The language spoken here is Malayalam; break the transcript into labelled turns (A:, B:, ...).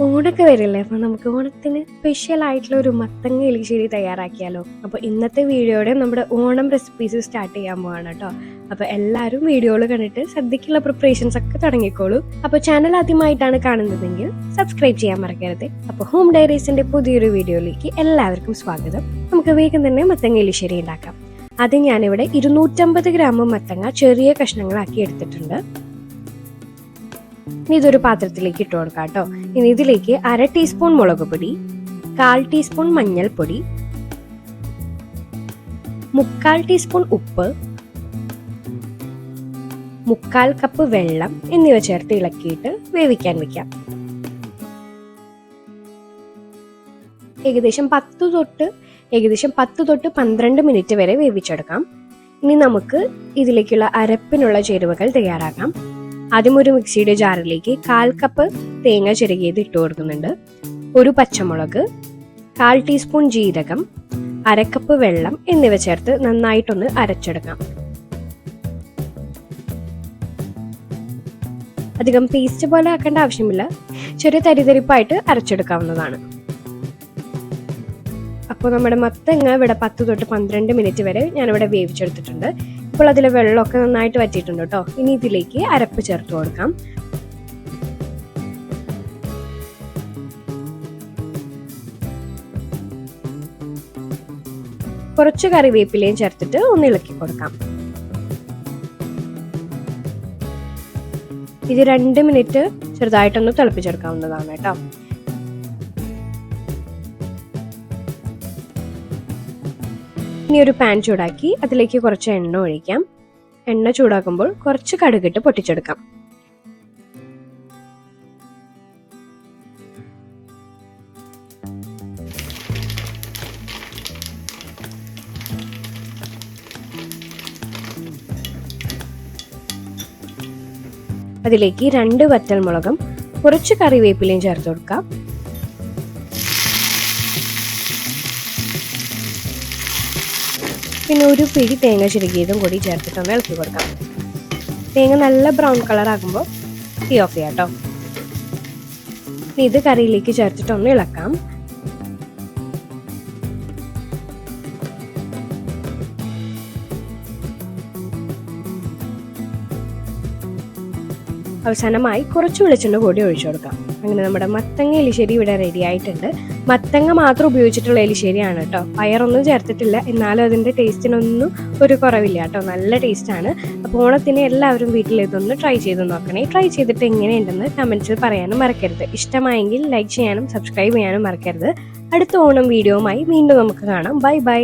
A: ഓണൊക്കെ വരില്ലേ, അപ്പോൾ നമുക്ക് ഓണത്തിന് സ്പെഷ്യൽ ആയിട്ടുള്ള ഒരു മത്തങ്ങ എലിശ്ശേരി തയ്യാറാക്കിയാലോ. അപ്പോൾ ഇന്നത്തെ വീഡിയോയുടെ നമ്മുടെ ഓണം റെസിപ്പീസ് സ്റ്റാർട്ട് ചെയ്യാൻ പോവാണ് കേട്ടോ. അപ്പോൾ എല്ലാവരും വീഡിയോകൾ കണ്ടിട്ട് സദ്യക്കുള്ള പ്രിപ്പറേഷൻസ് ഒക്കെ തുടങ്ങിക്കോളൂ. അപ്പോൾ ചാനൽ ആദ്യമായിട്ടാണ് കാണുന്നതെങ്കിൽ സബ്സ്ക്രൈബ് ചെയ്യാൻ മറക്കരുത്. അപ്പോൾ ഹോം ഡയറീസിന്റെ പുതിയൊരു വീഡിയോയിലേക്ക് എല്ലാവർക്കും സ്വാഗതം. നമുക്ക് വേഗം തന്നെ മത്തങ്ങ എലിശ്ശേരി ഉണ്ടാക്കാം. അത് ഞാനിവിടെ 250 ഗ്രാം മത്തങ്ങ ചെറിയ കഷ്ണങ്ങളാക്കി എടുത്തിട്ടുണ്ട്. ഇനി ഇതൊരു പാത്രത്തിലേക്ക് ഇട്ട് കൊടുക്കാം കേട്ടോ. ഇനി ഇതിലേക്ക് 1/2 ടീസ്പൂൺ മുളക് പൊടി, 1/4 ടീസ്പൂൺ മഞ്ഞൾപ്പൊടി, 1/4 ടീസ്പൂൺ ഉപ്പ്, 1/4 കപ്പ് വെള്ളം എന്നിവ ചേർത്ത് ഇളക്കിയിട്ട് വേവിക്കാൻ വെക്കാം. ഏകദേശം 10 തൊട്ട് 12 മിനിറ്റ് വരെ വേവിച്ചെടുക്കാം. ഇനി നമുക്ക് ഇതിലേക്കുള്ള അരപ്പിനുള്ള ചേരുവകൾ തയ്യാറാക്കാം. ആദ്യം ഒരു മിക്സിയുടെ ജാറിലേക്ക് 1/4 കപ്പ് തേങ്ങ ചിരകിയത് ഇട്ട് കൊടുക്കുന്നുണ്ട്. ഒരു പച്ചമുളക്, 1/4 ടീസ്പൂൺ ജീരകം, 1/2 കപ്പ് വെള്ളം എന്നിവ ചേർത്ത് നന്നായിട്ടൊന്ന് അരച്ചെടുക്കാം. അധികം പേസ്റ്റ് പോലെ ആക്കേണ്ട ആവശ്യമില്ല, ചെറിയ തരിതരിപ്പായിട്ട് അരച്ചെടുക്കാവുന്നതാണ്. അപ്പോൾ നമ്മുടെ മത്തങ്ങ ഇവിടെ 10 തൊട്ട് 12 മിനിറ്റ് വരെ ഞാനിവിടെ വേവിച്ചെടുത്തിട്ടുണ്ട്. ഇപ്പോൾ അതിലെ വെള്ളമൊക്കെ നന്നായിട്ട് വറ്റിയിട്ടുണ്ട് കേട്ടോ. ഇനി ഇതിലേക്ക് അരപ്പ് ചേർത്ത് കൊടുക്കാം. കുറച്ച് കറിവേപ്പിലയും ചേർത്തിട്ട് ഒന്ന് ഇളക്കി കൊടുക്കാം. ഇത് 2 മിനിറ്റ് ചെറുതായിട്ടൊന്ന് തിളപ്പിച്ചെടുക്കാവുന്നതാണ് കേട്ടോ. ഇനി ഒരു പാൻ ചൂടാക്കി അതിലേക്ക് കുറച്ച് എണ്ണ ഒഴിക്കാം. എണ്ണ ചൂടാക്കുമ്പോൾ കുറച്ച് കടുകിട്ട് പൊട്ടിച്ചെടുക്കാം. അതിലേക്ക് 2 വറ്റൽമുളകും കുറച്ച് കറിവേപ്പിലയും ചേർത്ത് കൊടുക്കാം. പിന്നെ ഒരു പിടി തേങ്ങ ചിരകിയതും കൂടി ചേർത്തിട്ടൊന്ന് ഇളക്കി കൊടുക്കാം. തേങ്ങ നല്ല ബ്രൗൺ കളർ ആകുമ്പോൾ തീ ഓഫ് ചെയ്യാം കേട്ടോ. ഇത് കറിയിലേക്ക് ചേർത്തിട്ടൊന്ന് ഇളക്കാം. അവസാനമായി കുറച്ച് വെളിച്ചെണ്ണ കൂടി ഒഴിച്ചു കൊടുക്കാം. അങ്ങനെ നമ്മുടെ മത്തങ്ങ എലിശ്ശേരി ഇവിടെ റെഡി ആയിട്ടുണ്ട്. മത്തങ്ങ മാത്രം ഉപയോഗിച്ചിട്ടുള്ള എലിശ്ശേരിയാണ് കേട്ടോ. പയറൊന്നും ചേർത്തിട്ടില്ല. എന്നാലും അതിൻ്റെ ടേസ്റ്റിനൊന്നും ഒരു കുറവില്ല കേട്ടോ. നല്ല ടേസ്റ്റാണ്. അപ്പോൾ ഓണത്തിന് എല്ലാവരും വീട്ടിൽ ഇതൊന്ന് ട്രൈ ചെയ്ത് നോക്കണേ. ട്രൈ ചെയ്തിട്ട് എങ്ങനെയുണ്ടെന്ന് കമൻസിൽ പറയാനും മറക്കരുത്. ഇഷ്ടമായെങ്കിൽ ലൈക്ക് ചെയ്യാനും സബ്സ്ക്രൈബ് ചെയ്യാനും മറക്കരുത്. അടുത്ത ഓണം വീഡിയോയുമായി വീണ്ടും നമുക്ക് കാണാം. Bye bye.